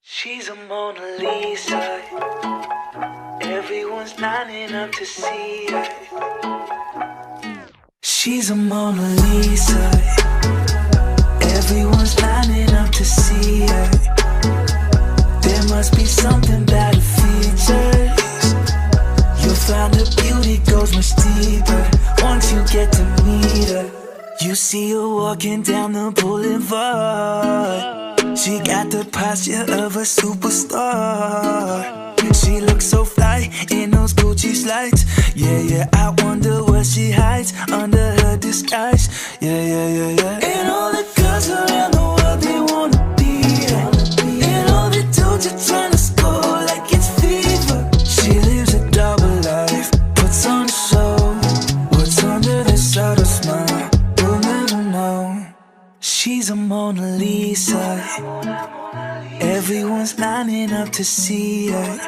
She's a Mona Lisa. Everyone's lining up to see her. She's a Mona Lisa. Everyone's lining up to see her. There must be something about her features. You'll find her beauty goes much deeper once you get to meet her. You see her walking down the boulevard. She got the posture of a superstar. She looks so fly in those Gucci slides. Yeah, yeah, I wonder what she hides under her disguise. Yeah, yeah, yeah, yeah. And all the girls around the world, they wanna be her. And all the dudes are trying to score like it's fever. She lives a double life, puts on a show. What's under the subtle smile, we'll never know. She's a Mona Lisa. Everyone's lining up to see her.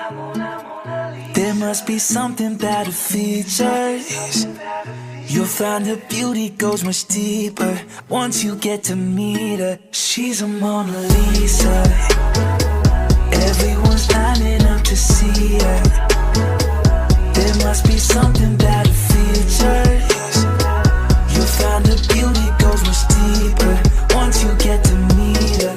There must be something about her features. You'll find her beauty goes much deeper once you get to meet her. She's a Mona Lisa. Everyone's lining up to see her. There must be something about her features. You'll find her beauty goes much deeper once you get to meet her.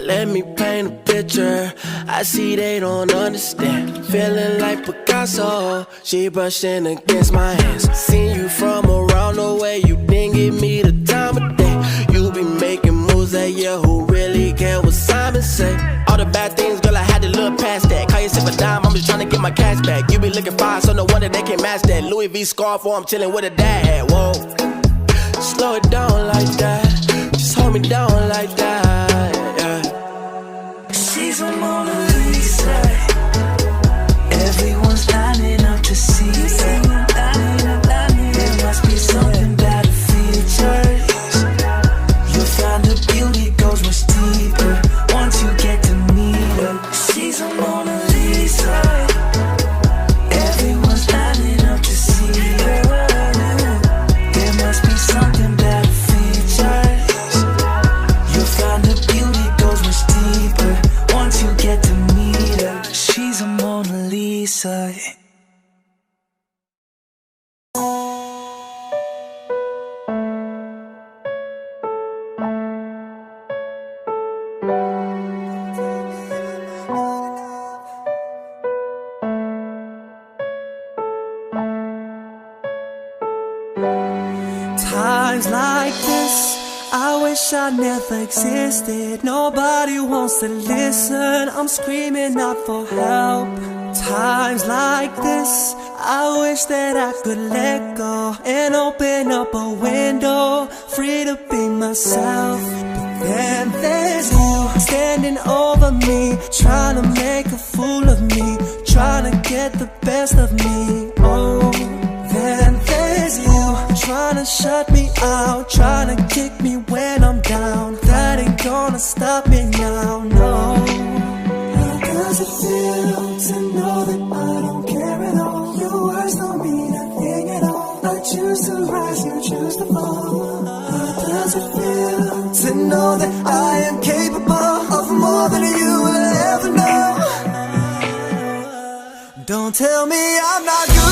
Let me paint a picture. I see they don't understand. Feeling like Picasso. She brushing against my hands. Seen you from around the way. You didn't give me the time of day. You be making moves that year. Who really care what Simon say? All the bad things, girl, I had to look past that. Call yourself a dime, I'm just trying to get my cash back. You be looking fine, so no wonder they can't match that. Louis V scarf, or I'm chilling with a dad. Whoa, slow it down like that. Just hold me down like that. She's a Mona Lisa. Everyone's lining up to see her. There must be something about her features. You'll find her beauty goes much deeper once you get to meet her. She's a Mona Lisa. Everyone's lining up to see her. There must be something about her features. You'll find her beauty goes much deeper once you get to meet her. She's a Mona Lisa. Times like this, I wish I never existed. Nobody wants to listen, I'm screaming out for help. Times like this, I wish that I could let go and open up a window, free to be myself. But then there's you standing over me, trying to make a fool of me, trying to get the best of me. Oh, then there's you trying to shut me out, trying to kick me when I'm down. That ain't gonna stop me now, no. How does it feel to know that I don't care at all? Your words don't mean a thing at all. I choose to rise, you choose to fall. How does it feel to know that I am capable of more than you will ever know? Don't tell me I'm not good.